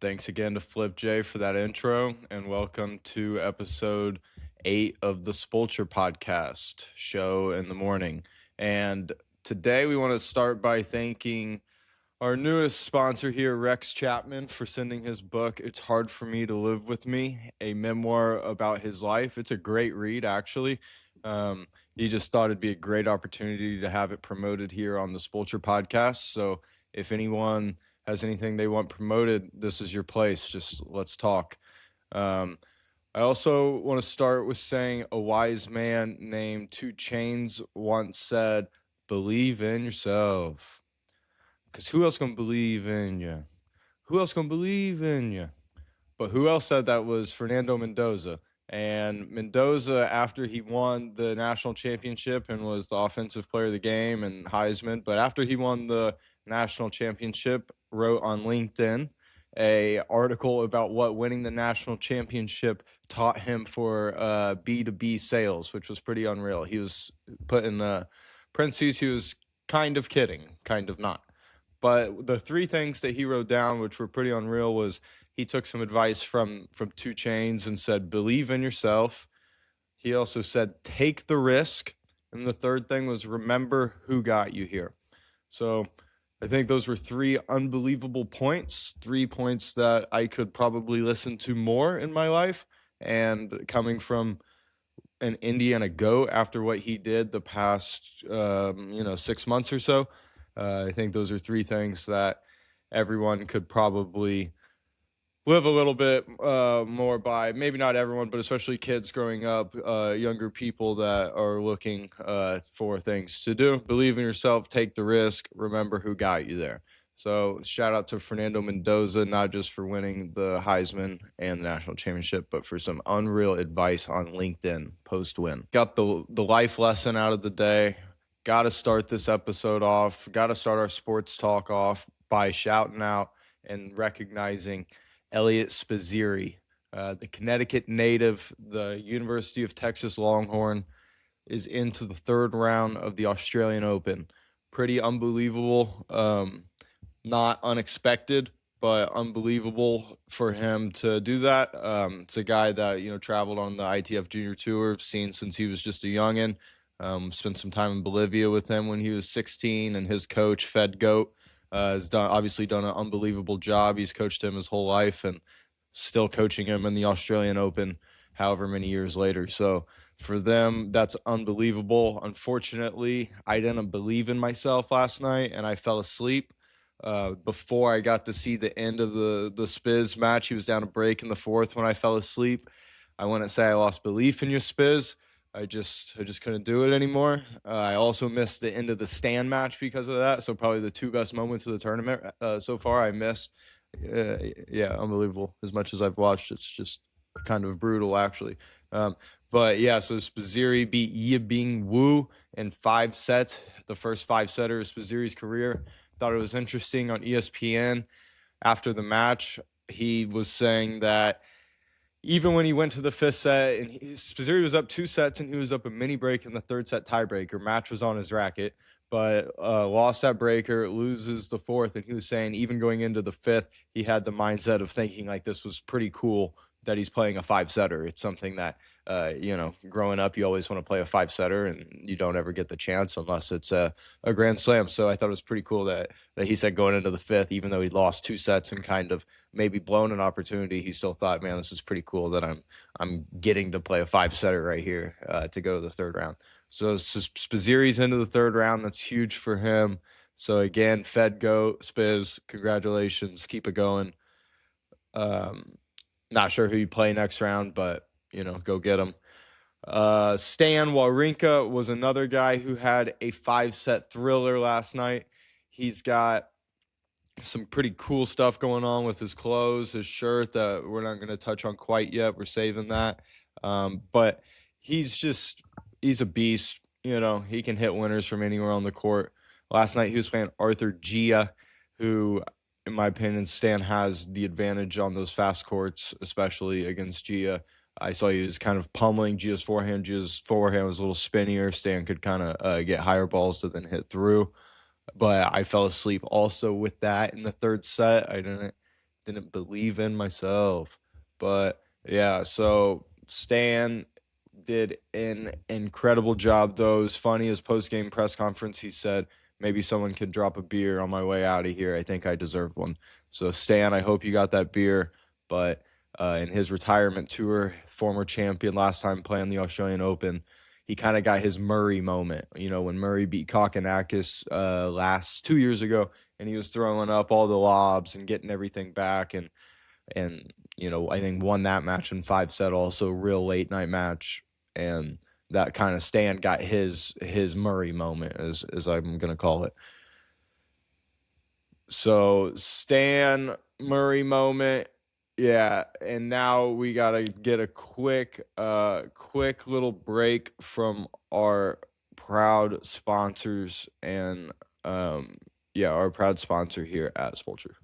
Thanks again to Flip J for that intro, and welcome to episode 8 of the Spulture podcast show in the morning. And today we want to start by thanking our newest sponsor here, Rex Chapman, for sending his book, It's Hard for Me to Live with Me, a memoir about his life. It's a great read, actually. He just thought it'd be a great opportunity to have it promoted here on the Spulture podcast. So if anyone has anything they want promoted, this is your place. Just let's talk. I also want to start with saying a wise man named 2 Chainz once said, "Believe in yourself. Because who else gonna believe in you? Who else gonna believe in you?" But who else said that was Fernando Mendoza. And Mendoza, after he won the national championship and was the offensive player of the game and Heisman, but after he won the national championship, wrote on LinkedIn a article about what winning the national championship taught him for B2B sales, which was pretty unreal. He was put in parentheses. He was kind of kidding, kind of not. But the 3 things that he wrote down, which were pretty unreal, was he took some advice from 2 Chainz and said, believe in yourself. He also said, take the risk. And the third thing was, remember who got you here. So I think those were 3 unbelievable points, 3 points that I could probably listen to more in my life. And coming from an Indiana GOAT after what he did the past 6 months or so, I think those are 3 things that everyone could probably live a little bit more by. Maybe not everyone, but especially kids growing up, younger people that are looking for things to do. Believe in yourself, take the risk, remember who got you there. So shout out to Fernando Mendoza, not just for winning the Heisman and the national championship, but for some unreal advice on LinkedIn post-win. Got the life lesson out of the day. Got to start this episode off, got to start our sports talk off by shouting out and recognizing Elliot Spizzirri, the Connecticut native, the University of Texas Longhorn, is into the 3rd round of the Australian Open. Pretty unbelievable, not unexpected, but unbelievable for him to do that. It's a guy that, traveled on the ITF Junior Tour, seen since he was just a youngin'. Spent some time in Bolivia with him when he was 16, and his coach, Fed Goat, has obviously done an unbelievable job. He's coached him his whole life and still coaching him in the Australian Open however many years later. So for them, that's unbelievable. Unfortunately, I didn't believe in myself last night, and I fell asleep before I got to see the end of the Spiz match. He was down a break in the 4th when I fell asleep. I wouldn't say I lost belief in your Spiz. I just couldn't do it anymore. I also missed the end of the Stan match because of that. So probably the 2 best moments of the tournament so far I missed. Unbelievable. As much as I've watched, it's just kind of brutal, actually. But yeah, so Spizzirri beat Yibing Wu in 5 sets, the first 5-setter of Spizzirri's career. Thought it was interesting on ESPN. After the match, he was saying that even when he went to the 5th set, and Spizzirri was up 2 sets, and he was up a mini break in the 3rd set tiebreaker. Match was on his racket, but lost that breaker, loses the 4th, and he was saying even going into the 5th, he had the mindset of thinking like this was pretty cool that he's playing a 5-setter. It's something that, growing up, you always want to play a 5-setter, and you don't ever get the chance unless it's a Grand Slam. So I thought it was pretty cool that he said going into the 5th, even though he lost 2 sets and kind of maybe blown an opportunity, he still thought, man, this is pretty cool that I'm getting to play a 5-setter right here to go to the 3rd round. So Spizzirri's into the 3rd round. That's huge for him. So again, Fed Goat, Spiz, congratulations. Keep it going. Not sure who you play next round, but, go get him. Stan Wawrinka was another guy who had a 5-set thriller last night. He's got some pretty cool stuff going on with his clothes, his shirt that we're not going to touch on quite yet. We're saving that. But he's a beast. He can hit winners from anywhere on the court. Last night he was playing Arthur Gia, who, in my opinion, Stan has the advantage on those fast courts, especially against Gia. I saw he was kind of pummeling Gia's forehand. Gia's forehand was a little spinnier. Stan could kind of get higher balls to then hit through. But I fell asleep also with that in the 3rd set. I didn't didn't believe in myself. But yeah, so Stan did an incredible job, though. It was funny, his post-game press conference, he said, maybe someone could drop a beer on my way out of here. I think I deserve one. So Stan, I hope you got that beer. But in his retirement tour, former champion, last time playing the Australian Open, he kind of got his Murray moment, when Murray beat Kokkinakis last 2 years ago, and he was throwing up all the lobs and getting everything back, and I think won that match in 5 set, also real late night match, and that kind of Stan got his Murray moment, as I'm gonna call it. So Stan Murray moment. Yeah, and now we gotta get a quick little break from our proud sponsors and our proud sponsor here at Spulture.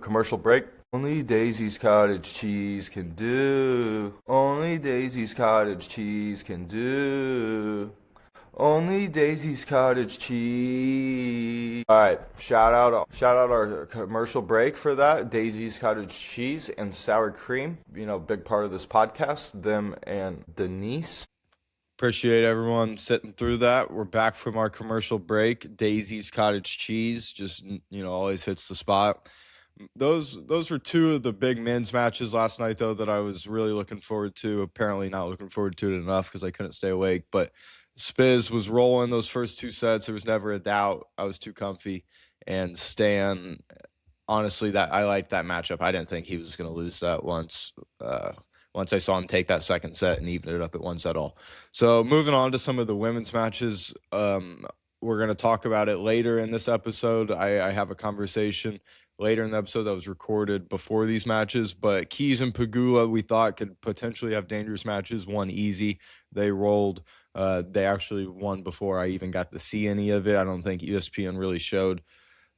Commercial break. Only Daisy's Cottage Cheese can do. Only Daisy's Cottage Cheese can do. Only Daisy's Cottage Cheese. All right, shout out our commercial break for that. Daisy's Cottage Cheese and sour cream. Big part of this podcast. Them and Denise. Appreciate everyone sitting through that. We're back from our commercial break. Daisy's Cottage Cheese just always hits the spot. Those were two of the big men's matches last night, though, that I was really looking forward to. Apparently not looking forward to it enough because I couldn't stay awake. But Spiz was rolling those first 2 sets. There was never a doubt. I was too comfy. And Stan, honestly, I liked that matchup. I didn't think he was going to lose that once I saw him take that second set and even it up at 1 set all. So moving on to some of the women's matches, we're going to talk about it later in this episode. I have a conversation later in the episode that was recorded before these matches, but Keys and Pegula we thought could potentially have dangerous matches. Won easy. They rolled. They actually won before I even got to see any of it. I don't think ESPN really showed.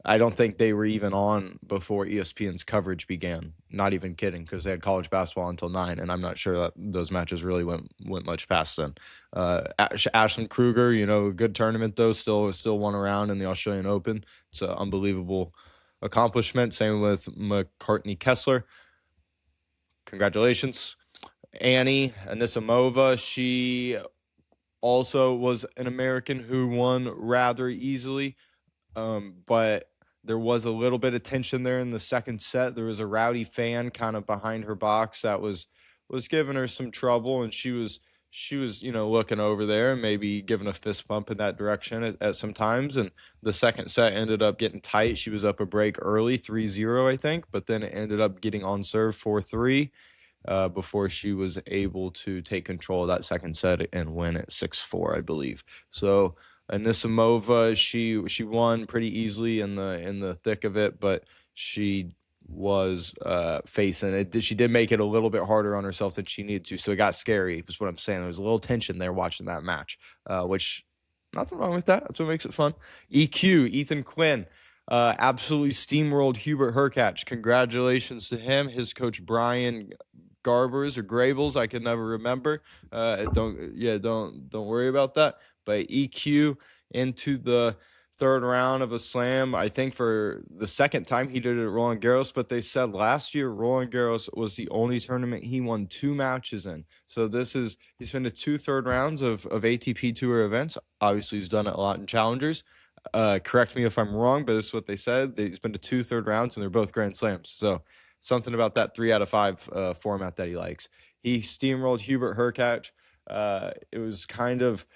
I don't think they were even on before ESPN's coverage began. Not even kidding, because they had college basketball until 9, and I'm not sure that those matches really went much past then. Ashlyn Kruger, a good tournament, though, still won a round in the Australian Open. It's an unbelievable accomplishment. Same with McCartney Kessler. Congratulations. Annie Anisimova, she also was an American who won rather easily, but there was a little bit of tension there in the second set. There was a rowdy fan kind of behind her box that was giving her some trouble, and she was looking over there and maybe giving a fist bump in that direction at some times. And the second set ended up getting tight. She was up a break early, 3-0, I think, but then it ended up getting on serve 4-3 before she was able to take control of that second set and win at 6-4, I believe. So Anisimova, she won pretty easily in the thick of it, but she was facing it. She did make it a little bit harder on herself than she needed to, so it got scary. Is what I'm saying. There was a little tension there watching that match, which nothing wrong with that. That's what makes it fun. EQ, Ethan Quinn, absolutely steamrolled Hubert Hurkacz. Congratulations to him. His coach Brian Garbers or Grables, I can never remember. Don't worry about that. But EQ into the third round of a slam, I think for the second time he did it at Roland Garros, but they said last year Roland Garros was the only tournament he won 2 matches in. So he's been to 2 third rounds of ATP Tour events. Obviously he's done it a lot in challengers. Correct me if I'm wrong, but this is what they said. He's been to 2 third rounds and they're both Grand Slams. So something about that 3 out of 5 format that he likes. He steamrolled Hubert Hurkacz. It was kind of,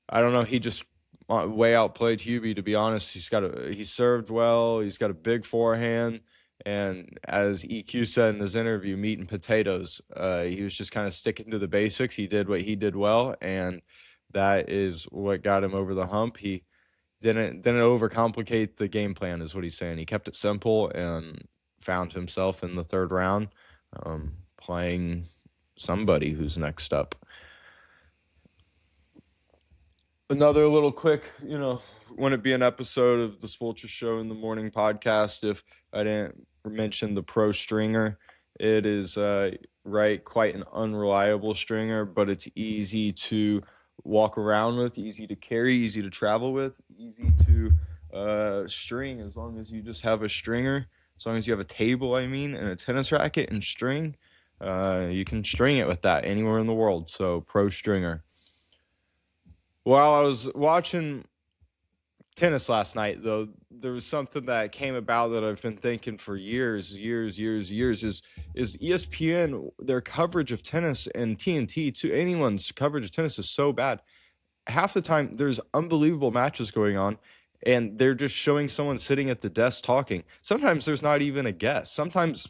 I don't know, he just way outplayed Hubie, to be honest. He served well. He's got a big forehand. And as EQ said in his interview, meat and potatoes, he was just kind of sticking to the basics. He did what he did well, and that is what got him over the hump. He didn't overcomplicate the game plan, is what he's saying. He kept it simple and found himself in the third round playing somebody who's next up. Another little quick, wouldn't be an episode of the Spulture Show in the Morning podcast if I didn't mention the Pro Stringer. It is, quite an unreliable stringer, but it's easy to walk around with, easy to carry, easy to travel with, easy to string as long as you just have a stringer. As long as you have a table, I mean, and a tennis racket and string, you can string it with that anywhere in the world. So pro stringer. While I was watching tennis last night, though, there was something that came about that I've been thinking for years. Is ESPN, their coverage of tennis, and TNT, to anyone's coverage of tennis, is so bad. Half the time there's unbelievable matches going on, and they're just showing someone sitting at the desk talking. Sometimes there's not even a guest. Sometimes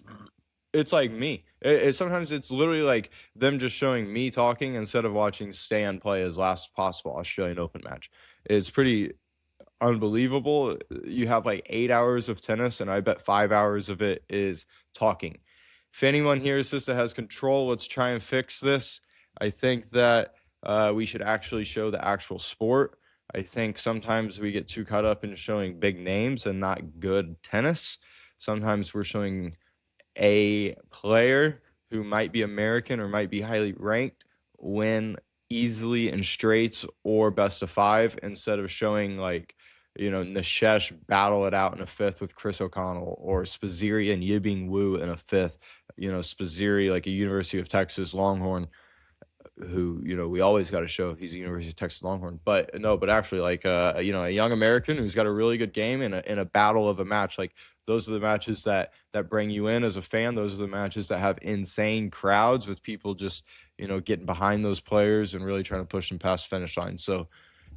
it's like me. Sometimes it's literally like them just showing me talking instead of watching Stan play his last possible Australian Open match. It's pretty unbelievable. You have like 8 hours of tennis, and I bet 5 hours of it is talking. If anyone hears this that has control, let's try and fix this. I think that we should actually show the actual sport. I think sometimes we get too caught up in showing big names and not good tennis. Sometimes we're showing a player who might be American or might be highly ranked win easily in straights or best of five, instead of showing like, Nishesh battle it out in a fifth with Chris O'Connell, or Spaziri and Yibing Wu in a fifth. Spaziri, like a University of Texas Longhorn, who we always got to show he's a University of Texas Longhorn, but no, but actually like a young American who's got a really good game in a battle of a match. Like, those are the matches that bring you in as a fan. Those are the matches that have insane crowds with people just getting behind those players and really trying to push them past the finish line. So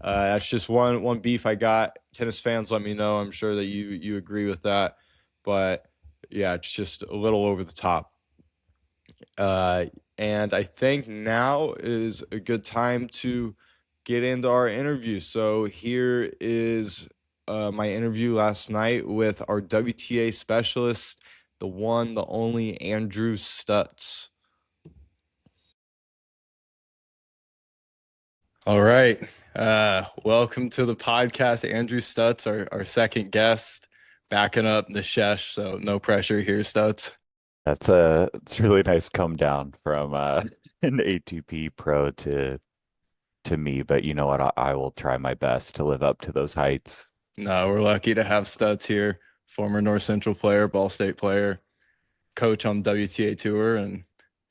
that's just one beef I got. Tennis fans, let me know. I'm sure that you agree with that, but yeah, it's just a little over the top. And I think now is a good time to get into our interview. So here is my interview last night with our WTA specialist, the one, the only Andrew Stutz. All right. Welcome to the podcast, Andrew Stutz, our second guest, backing up the Shesh. So no pressure here, Stutz. It's a really nice come down from an ATP pro to me, but you know what? I will try my best to live up to those heights. No, we're lucky to have Stutz here, former North Central player, Ball State player, coach on the WTA tour, and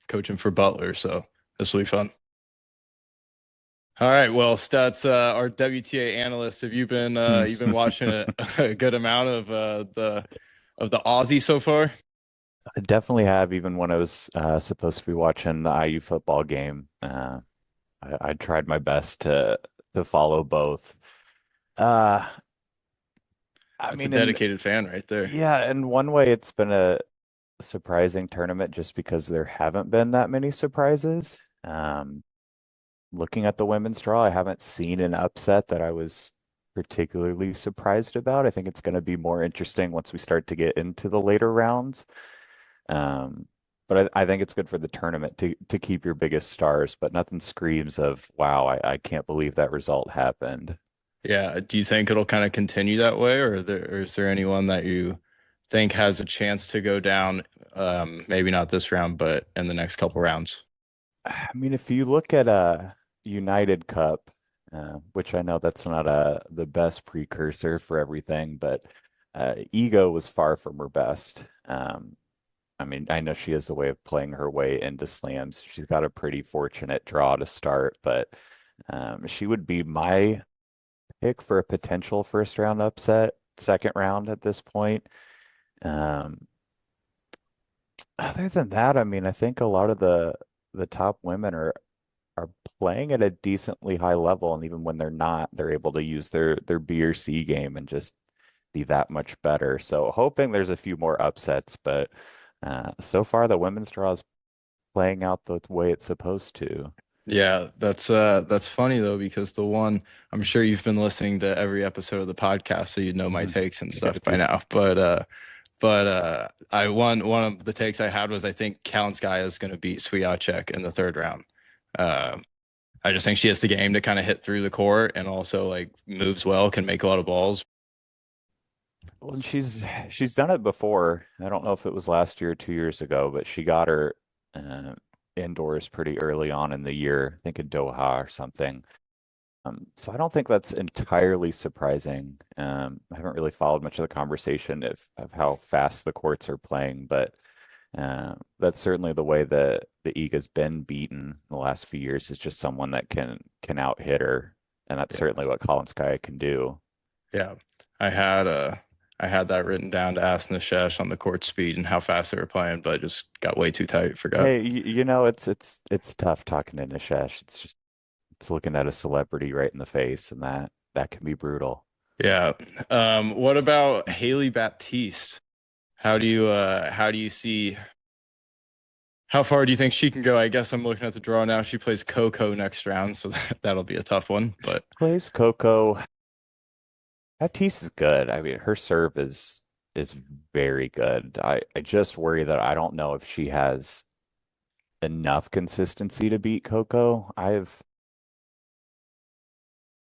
coaching for Butler. So this will be fun. All right, well, Stutz, our WTA analyst, have you been Hmm. you've been watching a good amount of the Aussie so far? I definitely have, even when I was supposed to be watching the IU football game. I tried my best to follow both. Uh, I That's a mean, in dedicated fan right there. yeah, in one way, it's been a surprising tournament just because there haven't been that many surprises. Looking at the women's draw, I haven't seen an upset that I was particularly surprised about. I think it's going to be more interesting once we start to get into the later rounds. Um, but I think it's good for the tournament to keep your biggest stars, but nothing screams of, wow, I can't believe that result happened. Yeah. Do you think it'll kind of continue that way, or is there anyone that you think has a chance to go down? Maybe not this round, but in the next couple rounds. I mean, if you look at a United Cup, which I know that's not the best precursor for everything, but Ego was far from her best. I mean, I know she has a way of playing her way into slams. She's got a pretty fortunate draw to start, but she would be my pick for a potential first round upset, second round at this point. Um, Other than that, I mean, I think a lot of the top women are playing at a decently high level, and even when they're not, they're able to use their B or C game and just be that much better. So hoping there's a few more upsets, but so far the women's draw is playing out the way it's supposed to. Yeah, that's funny though, because the one, I'm sure you've been listening to every episode of the podcast, so you know my Mhm. takes and Yeah, stuff by dude. now. But I one of the takes I had was I think Kalinskaya is going to beat Swiatek in the third round. Um, I just think she has the game to kind of hit through the court, and also like moves well, can make a lot of balls. Well, and she's done it before. I don't know if it was last year or 2 years ago, but she got her uh, indoors pretty early on in the year. I think in Doha or something. So I don't think that's entirely surprising. I haven't really followed much of the conversation of how fast the courts are playing, but that's certainly the way that the Iga's been beaten in the last few years is just someone that can out hit her, and that's Yeah. certainly what Kalinskaya can do. Yeah. I had I had that written down to ask Nishesh on the court speed and how fast they were playing, but just got way too tight, forgot. Hey, you know it's tough talking to Nishesh. It's looking at a celebrity right in the face, and that can be brutal. Yeah. What about Haley Baptiste? How do you see how far do you think she can go? I guess I'm looking at the draw now. She plays Coco next round, so that'll be a tough one. But Plays Coco. Tatis is good. I mean, her serve is very good. I just worry that I don't know if she has enough consistency to beat Coco. I've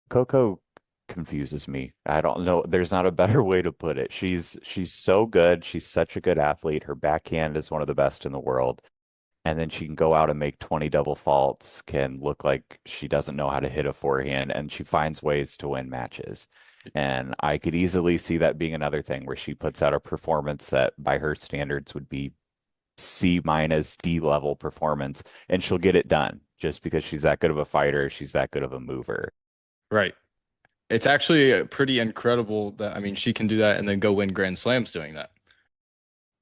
Coco confuses me. I don't know. There's not a better way to put it. She's so good. She's such a good athlete. Her backhand is one of the best in the world. And then she can go out and make 20 double faults, can look like she doesn't know how to hit a forehand, and she finds ways to win matches. And I could easily see that being another thing where she puts out a performance that by her standards would be C minus D level performance, and she'll get it done just because she's that good of a fighter, she's that good of a mover. right. It's actually pretty incredible that I mean she can do that and then go win Grand Slams doing that.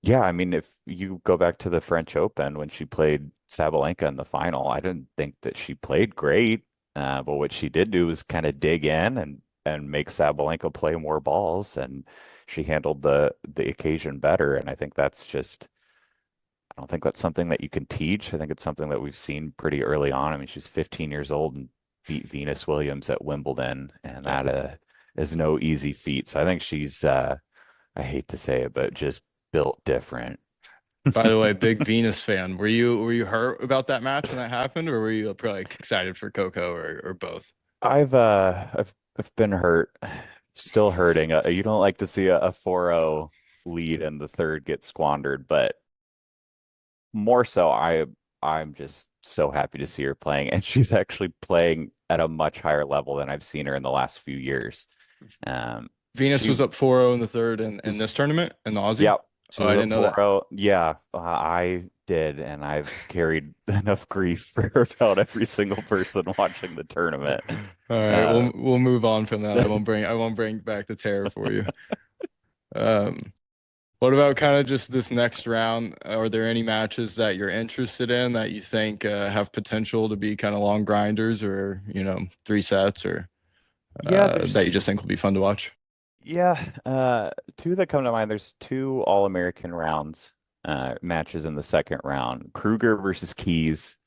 Yeah, I mean, if you go back to the French Open when she played Sabalenka in the final, I didn't think that she played great. But what she did do was kind of dig in and make Sabalenka play more balls, and she handled the occasion better. And I think that's just, I don't think that's something that you can teach. I think it's something that we've seen pretty early on. I mean, she's 15 years old and beat Venus Williams at Wimbledon, and Yeah. that is no easy feat. So I think she's, I hate to say it, but just built different. By the way, big Venus fan. Were you hurt about that match when that happened, or were you probably excited for Coco or both? I've been hurt, still hurting. You don't like to see a 4-0 lead and the third get squandered, but more so I'm just so happy to see her playing, and she's actually playing at a much higher level than I've seen her in the last few years. Um, Venus she was up 4-0 in the third in was this tournament in the Aussie. Yep, she Oh, I was didn't up know that. 4-0. Yeah, I did, and I've carried enough grief for about every single person watching the tournament. All right, Uh, we'll move on from that. I won't bring back the terror for you. Um, what about kind of just this next round? Are there any matches that you're interested in that you think have potential to be kind of long grinders or, three sets or yeah, that you there's just think will be fun to watch? yeah, two that come to mind. There's two All-American rounds, matches in the second round. Kruger versus Keys,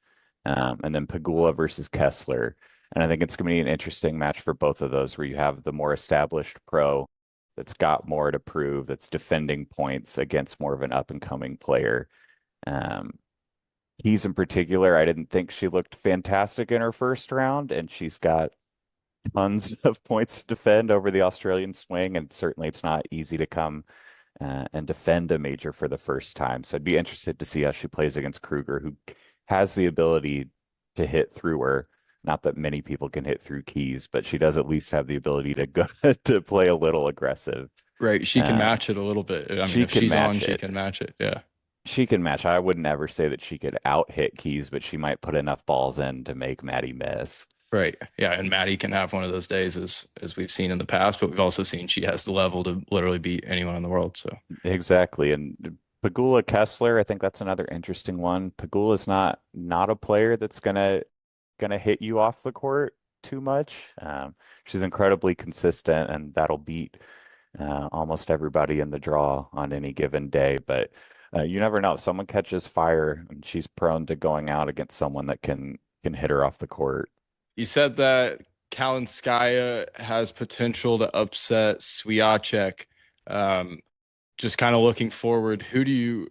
and then Pagula versus Kessler. And I think it's going to be an interesting match for both of those, where you have the more established pro that's got more to prove, that's defending points against more of an up-and-coming player. Um, Keys in particular, I didn't think she looked fantastic in her first round, and she's got tons of points to defend over the Australian swing, and certainly it's not easy to come and defend a major for the first time. So I'd be interested to see how she plays against Kruger, who has the ability to hit through her. Not that many people can hit through Keys, but she does at least have the ability to go to play a little aggressive. Right, she can Uh, match it a little bit. I mean, she if can she's on, match she it. can match it. Yeah. She can match. I would never say that she could out hit Keys, but she might put enough balls in to make Maddie miss. Right. Yeah, and Maddie can have one of those days as we've seen in the past, but we've also seen she has the level to literally beat anyone in the world. So Exactly. And Pagula Kessler, I think that's another interesting one. Pagula's not a player that's gonna hit you off the court too much. She's incredibly consistent, and that'll beat almost everybody in the draw on any given day. But you never know. If someone catches fire, and she's prone to going out against someone that can hit her off the court. you said that Kalinskaya has potential to upset Swiatek. Um, just kind of looking forward, who do you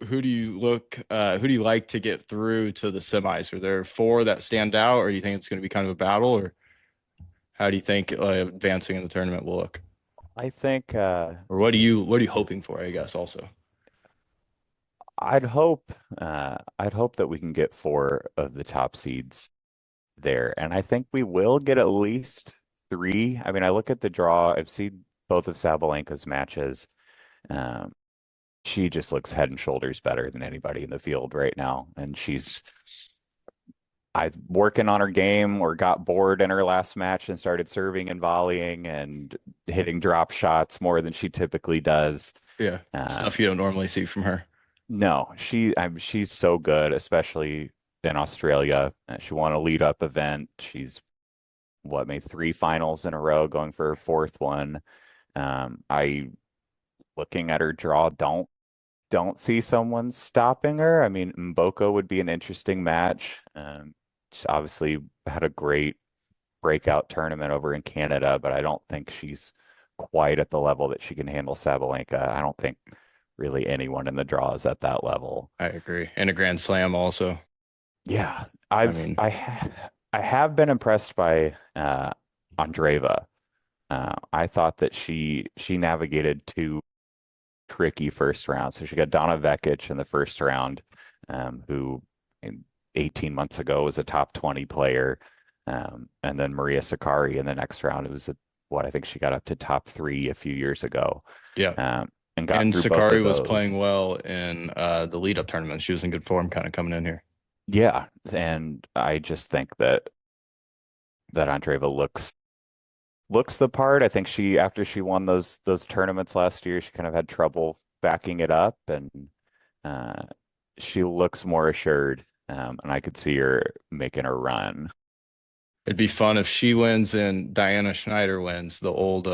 like to get through to the semis? Are there four that stand out, or do you think it's going to be kind of a battle, or how do you think advancing in the tournament will look? I think Or what are you hoping for, I guess, also? I'd hope that we can get four of the top seeds there. And I think we will get at least three. I mean, I look at the draw, I've seen both of Sabalenka's matches. Um, she just looks head and shoulders better than anybody in the field right now. And she's I working on her game or got bored in her last match and started serving and volleying and hitting drop shots more than she typically does. Yeah, Um, stuff you don't normally see from her. no, she's so good, especially in Australia. She won a lead up event. She's made three finals in a row, going for her fourth one. I looking at her draw, don't see someone stopping her. I mean, Mboko would be an interesting match. She's obviously had a great breakout tournament over in Canada, but I don't think she's quite at the level that she can handle Sabalenka. I don't think really anyone in the draw is at that level. I agree. And a Grand Slam also. Yeah, I mean, I have been impressed by Andreeva. I thought that she navigated two tricky first rounds. So she got Donna Vekic in the first round, who 18 months ago was a top 20 player. And then Maria Sakkari in the next round. It was what I think she got up to top three a few years ago, yeah. and got And through both of Sakari was those. playing well in the lead up tournament. She was in good form kind of coming in here. Yeah, and I just think that Andreeva looks the part. I think she after she won those tournaments last year, she kind of had trouble backing it up, and uh, she looks more assured. And I could see her making a run. It'd be fun if she wins and Diana Schneider wins. The old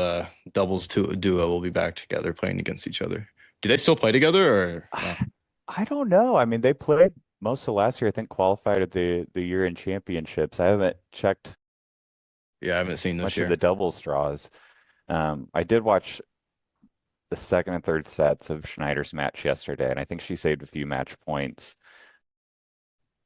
doubles duo will be back together playing against each other. Do they still play together or no? I don't know. I mean, they played most of last year. I think qualified at the year in championships. I haven't checked Yeah, I haven't seen this much of the year. doubles draws. I did watch the second and third sets of Schneider's match yesterday, and I think she saved a few match points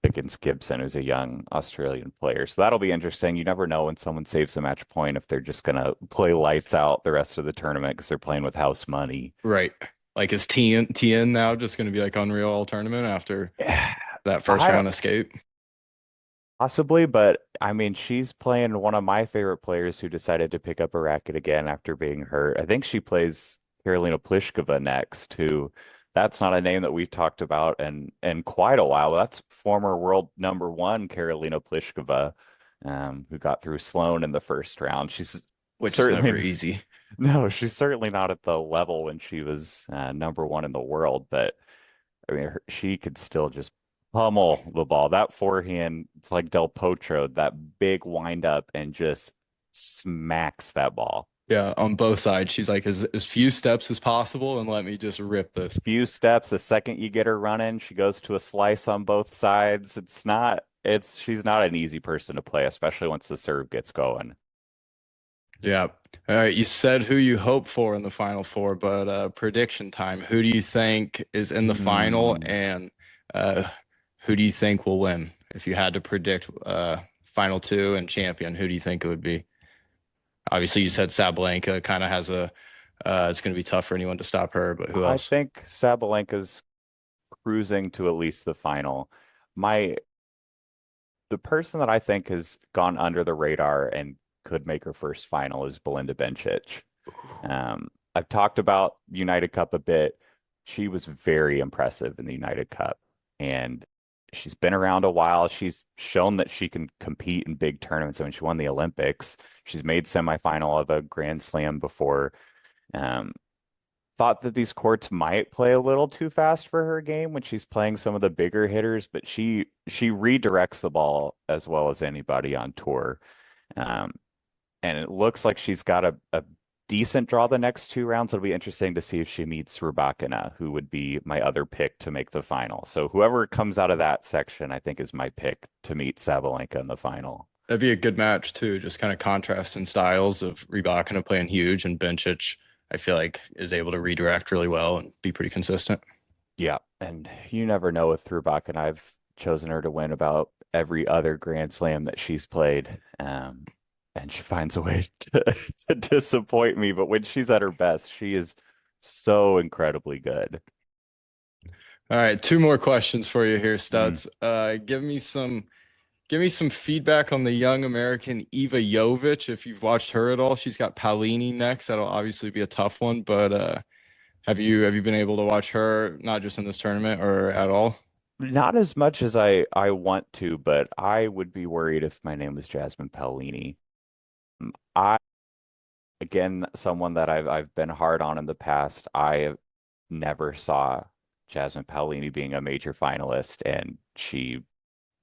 against Gibson, who's a young Australian player. So that'll be interesting. You never know when someone saves a match point if they're just going to play lights out the rest of the tournament because they're playing with house money. Right. Like is TN now just going to be like Unreal all tournament after that first I don't round escape? possibly, but I mean, she's playing one of my favorite players who decided to pick up a racket again after being hurt. I think she plays Karolina Pliskova next, who that's not a name that we've talked about in quite a while. That's former world number one Karolina Pliskova, who got through Sloane in the first round. She's Which is never certainly easy. no, she's certainly not at the level when she was number one in the world, but I mean, she could still just pummel the ball. That forehand, it's like Del Potro, that big wind up and just smacks that ball. Yeah, on both sides. She's like as few steps as possible and let me just rip this. Few steps, the second you get her running, she goes to a slice on both sides. She's not an easy person to play, especially once the serve gets going. Yeah. All right. You said who you hope for in the final four, but prediction time. Who do you think is in the final Hmm. and uh, who do you think will win? If you had to predict final two and champion, who do you think it would be? Obviously, you said Sabalenka kind of has it's going to be tough for anyone to stop her, but who I else? think Sabalenka's cruising to at least the final. My the person that I think has gone under the radar and could make her first final is Belinda Bencic. I've talked about United Cup a bit. She was very impressive in the United Cup, and she's been around a while. She's shown that she can compete in big tournaments. I mean, she won the Olympics. She's made semifinal of a Grand Slam before. Um, Thought that these courts might play a little too fast for her game when she's playing some of the bigger hitters, but she redirects the ball as well as anybody on tour. Um, and it looks like she's got a decent draw the next two rounds. It'll be interesting to see if she meets Rybakina, who would be my other pick to make the final. So whoever comes out of that section, I think is my pick to meet Sabalenka in the final. That'd be a good match too. Just kind of contrast in styles of Rybakina playing huge and Bencic, I feel like is able to redirect really well and be pretty consistent. Yeah, and you never know with Rybakina. I've chosen her to win about every other Grand Slam that she's played. And she finds a way to disappoint me. But when she's at her best, she is so incredibly good. All right, two more questions for you here, Mm. Stutz. Give me some. Give me some feedback on the young American Eva Jovic. If you've watched her at all, she's got Palini next. That'll obviously be a tough one, but have you been able to watch her not just in this tournament or at all? Not as much as I want to, but I would be worried if my name was Jasmine Paolini. I again, someone that I've been hard on in the past. I never saw Jasmine Paolini being a major finalist, and she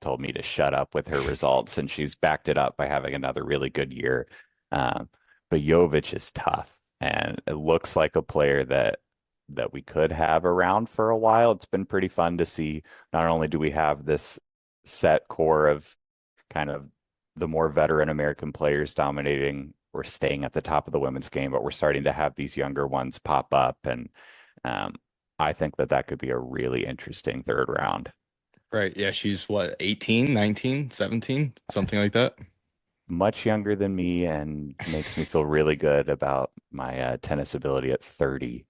told me to shut up with her results, and she's backed it up by having another really good year. Um, but Jovic is tough, and it looks like a player that we could have around for a while. It's been pretty fun to see. Not only do we have this set core of kind of the more veteran American players dominating or staying at the top of the women's game, but we're starting to have these younger ones pop up, and um, I think that could be a really interesting third round. Right. Yeah, she's what, 18, 19, 17, something like that. Much younger than me and makes me feel really good about my tennis ability at 30.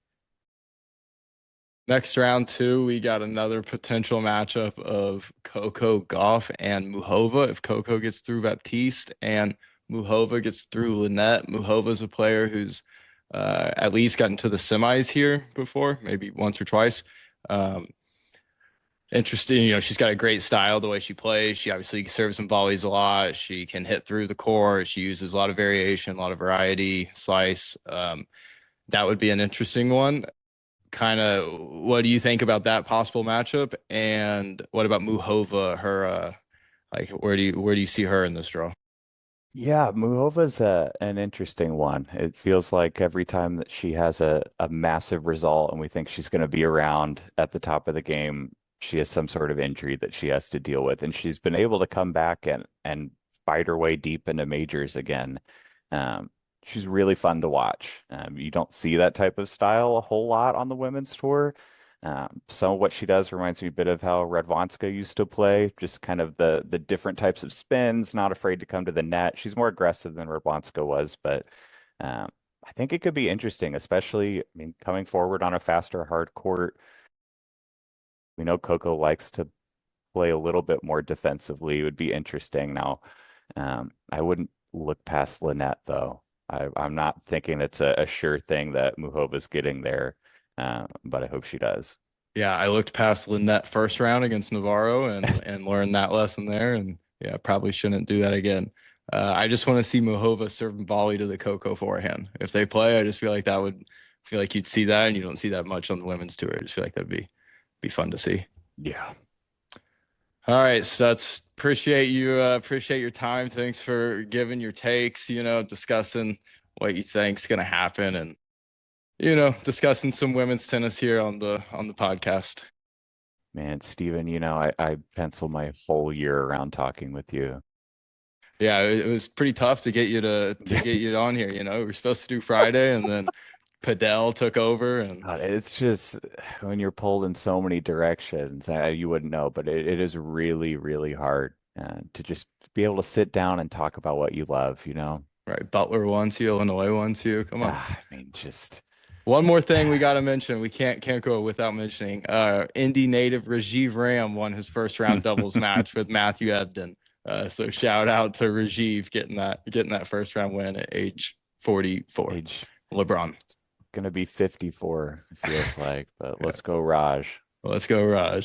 Next round two, we got another potential matchup of Coco Gauff and Muhova. If Coco gets through Baptiste and Muhova gets through Lynette, Muhova is a player who's at least gotten to the semis here before, maybe once or twice. Um, Interesting, she's got a great style the way she plays. She obviously serves and volleys a lot. She can hit through the court. She uses a lot of variation, a lot of variety, slice. That would be an interesting one. Kind of, what do you think about that possible matchup? And what about Muhova? Her, like, where do you see her in this draw? Yeah, Muhova's an interesting one. It feels like every time that she has a massive result and we think she's going to be around at the top of the game, she has some sort of injury that she has to deal with. And she's been able to come back and fight her way deep into majors again. Um, she's really fun to watch. You don't see that type of style a whole lot on the women's tour. Some of what she does reminds me a bit of how Radwanska used to play, just kind of the different types of spins, not afraid to come to the net. She's more aggressive than Radwanska was, but I think it could be interesting, especially, I mean, coming forward on a faster hard court. We know Coco likes to play a little bit more defensively. It would be interesting. Now, I wouldn't look past Lynette, though. I'm not thinking it's a sure thing that Muhova's getting there, but I hope she does. Yeah, I looked past Lynette first round against Navarro and learned that lesson there. And yeah, probably shouldn't do that again. I just want to see Muhova serve and volley to the Coco forehand. If they play, I just feel like you'd see that, and you don't see that much on the women's tour. I just feel like that'd be fun to see. Yeah. All right, Stutz, appreciate your time. Thanks for giving your takes, discussing what you think's gonna happen and discussing some women's tennis here on the podcast. Man, Steven, I pencil my whole year around talking with you. Yeah, it was pretty tough to get you to get you on here, We were supposed to do Friday and then Padel took over and God, it's just when you're pulled in so many directions, you wouldn't know, but it is really, really hard to just be able to sit down and talk about what you love. right, Butler wants you, Illinois wants you. Come on. I mean, just One more thing we got to mention. We can't go without mentioning. Indy native Rajiv Ram won his first round doubles match with Matthew Ebden. So shout out to Rajiv getting that first round win at age 44. age LeBron. gonna be 54, it feels like, but Yeah. let's go, Raj. Let's go, Raj.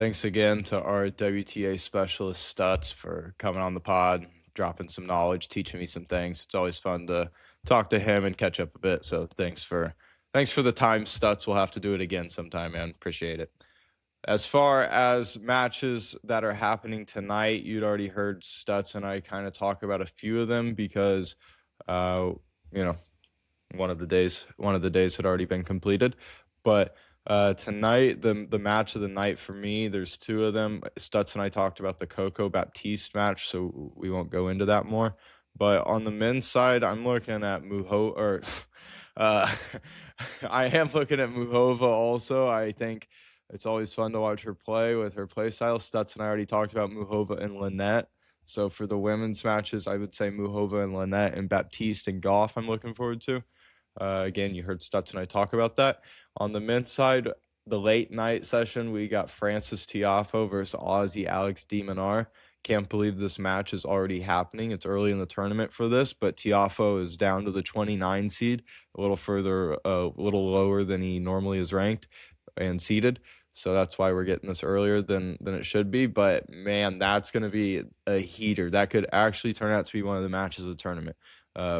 Thanks again to our WTA specialist Stutz for coming on the pod, dropping some knowledge, teaching me some things. It's always fun to talk to him and catch up a bit. So thanks for the time, Stutz. We'll have to do it again sometime, man. Appreciate it. As far as matches that are happening tonight, you'd already heard Stutz and I kind of talk about a few of them because, uh, you know, one of the days had already been completed. But tonight, the match of the night for me, there's two of them. Stutz and I talked about the Coco Baptiste match, so we won't go into that more. But on the men's side, I'm looking at Muho or uh, I am looking at Muhova also. I think it's always fun to watch her play with her play style. Stutz and I already talked about Muhova and Lynette. So for the women's matches, I would say Muhova and Lynette and Baptiste and Goff I'm looking forward to. Again, you heard Stutz and I talk about that. On the men's side, the late night session, we got Francis Tiafoe versus Aussie Alex de Minaur. Can't believe this match is already happening. It's early in the tournament for this, but Tiafoe is down to the 29 seed, a little further, a little lower than he normally is ranked and seeded. So that's why we're getting this earlier than it should be. But man, that's going to be a heater. That could actually turn out to be one of the matches of the tournament.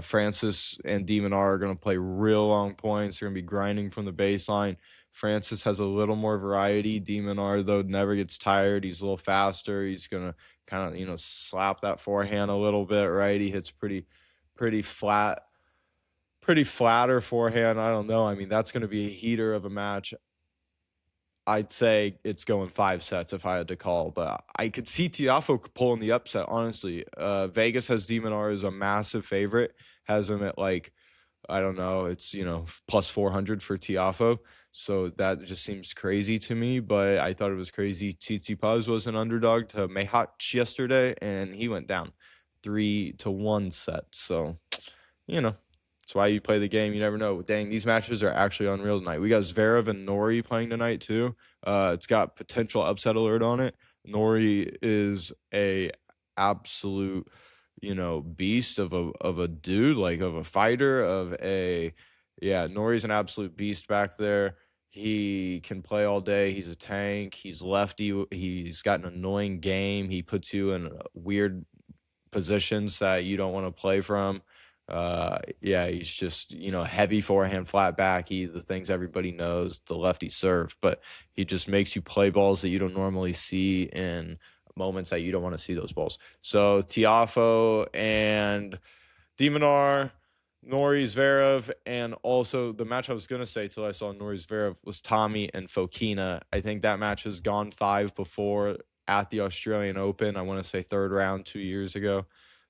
Francis and de Minaur are going to play real long points. They're going to be grinding from the baseline. Francis has a little more variety. De Minaur, though, never gets tired. He's a little faster. He's going to kind of, slap that forehand a little bit, right? He hits pretty flat, pretty flatter forehand. I don't know. I mean, that's going to be a heater of a match. I'd say it's going 5 sets if I had to call, but I could see Tiafoe pulling the upset, honestly. Vegas has de Minaur as a massive favorite, has him at I don't know, it's, plus 400 for Tiafoe. So that just seems crazy to me, but I thought it was crazy. Tsitsipas was an underdog to Mayhach yesterday, and he went down 3-1 sets. So, that's why you play the game. You never know. Dang, these matches are actually unreal tonight. We got Zverev and Norrie playing tonight too. It's got potential upset alert on it. Norrie is a absolute, beast of a dude, of a fighter, Norrie's an absolute beast back there. He can play all day. He's a tank. He's lefty. He's got an annoying game. He puts you in weird positions that you don't want to play from. He's just, heavy forehand, flat back. The things everybody knows, the lefty serve, but he just makes you play balls that you don't normally see in moments that you don't want to see those balls. So Tiafoe and de Minaur, Norrie Zverev, and also the match I was going to say till I saw Norrie Zverev was Tommy and Fokina. I think that match has gone 5 before at the Australian Open. I want to say 3rd round 2 years ago.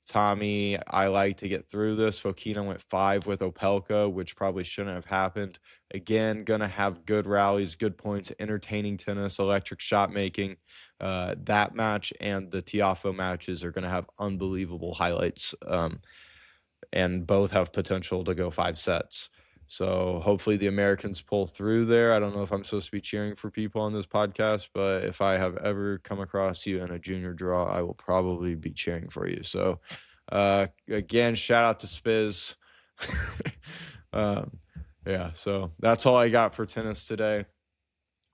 Tommy, I like to get through this. Fokina went 5 with Opelka, which probably shouldn't have happened. Again, going to have good rallies, good points, entertaining tennis, electric shot making. That match and the Tiafoe matches are going to have unbelievable highlights, and both have potential to go 5 sets. So hopefully the Americans pull through there. I don't know if I'm supposed to be cheering for people on this podcast, but if I have ever come across you in a junior draw, I will probably be cheering for you. So again, shout out to Spiz. So that's all I got for tennis today.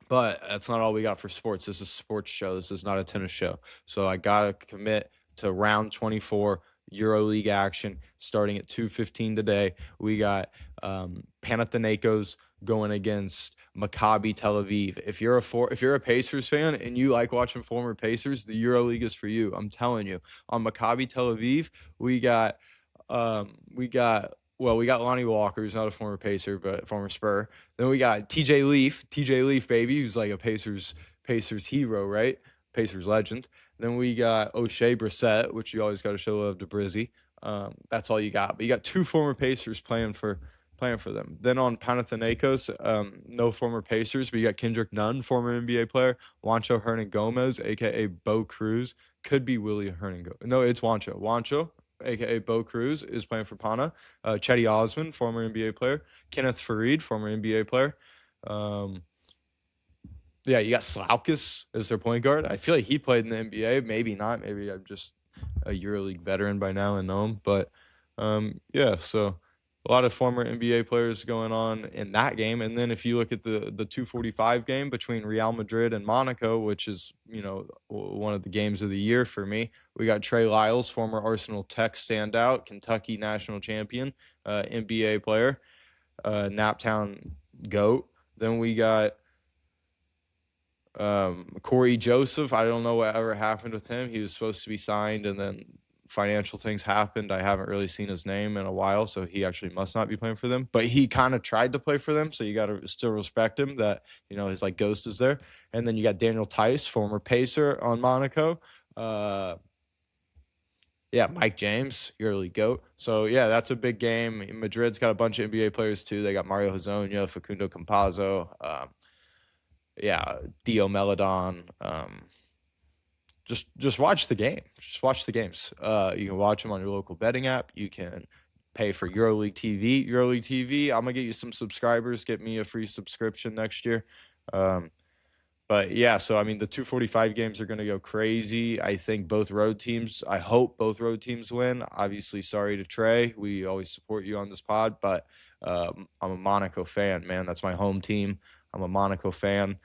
But that's not all we got for sports. This is a sports show. This is not a tennis show. So I got to commit to round 24 Euroleague action starting at 2:15 today. We got Panathinaikos going against Maccabi Tel Aviv. If you're a Pacers fan and you like watching former Pacers, the Euroleague is for you. I'm telling you. On Maccabi Tel Aviv, we got Lonnie Walker, who's not a former Pacer, but former Spur. Then we got TJ Leaf, baby, who's like a Pacers hero, right? Pacers legend. Then we got O'Shea Brissett, which you always got to show love to Brizzy. That's all you got. But you got 2 former Pacers playing for them. Then on Panathinaikos, no former Pacers, but you got Kendrick Nunn, former NBA player, Juancho Hernan-Gomez, a.k.a. Bo Cruz. Could be Willie Hernan-Gomez. No, it's Juancho, a.k.a. Bo Cruz, is playing for Pana. Chetty Osman, former NBA player. Kenneth Farid, former NBA player. You got Slaukis as their point guard. I feel like he played in the NBA. Maybe not. Maybe I'm just a EuroLeague veteran by now and know him. But, so a lot of former NBA players going on in that game. And then if you look at the 2:45 game between Real Madrid and Monaco, which is, one of the games of the year for me, we got Trey Lyles, former Arsenal Tech standout, Kentucky national champion, NBA player, Naptown GOAT. Then we got Corey Joseph. I don't know what ever happened with him. He was supposed to be signed, and then financial things happened. I haven't really seen his name in a while, so he actually must not be playing for them. But he kind of tried to play for them, so you got to still respect him that, his ghost is there. And then you got Daniel Tice, former Pacer on Monaco. Mike James, Euroleague GOAT. So, that's a big game. Madrid's got a bunch of NBA players, too. They got Mario Hezonja, Facundo Campazzo, Dio Meladon. Just watch the game. Just watch the games. You can watch them on your local betting app. You can pay for Euroleague TV. Euroleague TV, I'm gonna get you some subscribers. Get me a free subscription next year. But yeah, so I mean, the 245 games are going to go crazy. I think both road teams, I hope both road teams win. Obviously, sorry to Trey. We always support you on this pod, but I'm a Monaco fan, man. That's my home team. I'm a Monaco fan,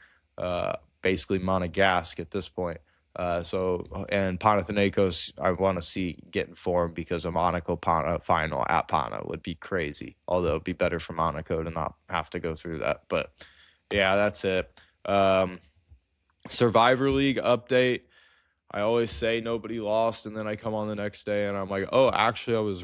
basically Monegasque at this point. And Panathinaikos, I want to see get in form because a Monaco final at Pana would be crazy. Although it'd be better for Monaco to not have to go through that. But yeah, that's it. Survivor League update. I always say nobody lost, and then I come on the next day and I'm like, oh, actually, I was